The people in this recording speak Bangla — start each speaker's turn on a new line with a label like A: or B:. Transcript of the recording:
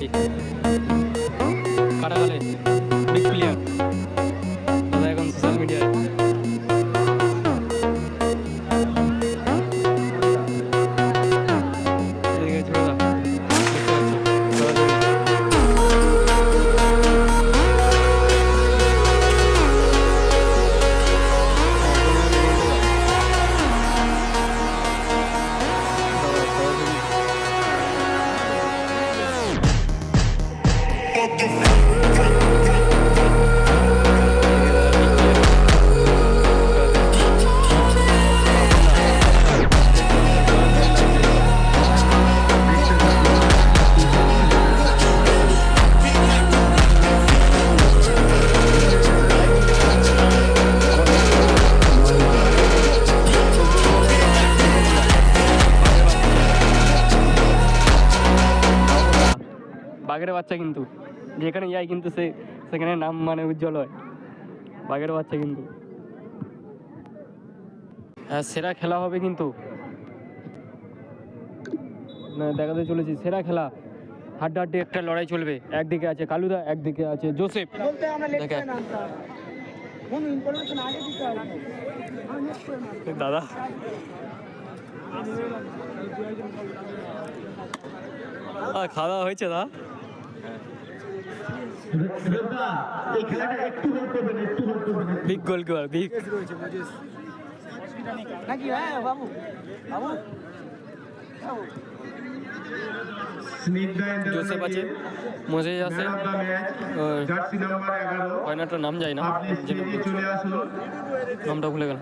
A: আছি কাটাগালে বিগ প্লেয়ার দাদা এখন সোশ্যাল মিডিয়ায় এদিকে ছোট দা বাঘের বাচ্চা কিন্তু যেখানে যায় কিন্তু সেখানে নাম মানে উজ্জ্বল হয় বাঘের বাচ্চা কিন্তু হ্যাঁ সেরা খেলা হবে কিন্তু না দেখাতে চলেছি সেরা খেলা হাড্ডাহাড্ডি একটা লড়াই চলবে একদিকে আছে কালুদা একদিকে আছে জোসেফ দেখে দাদা খাওয়া দাওয়া হয়েছে দা বিগ গোল কিপার বিগ জোসেফ আছে মোজেস আছে নামটা নাম যায় না নামটা ভুলে গেল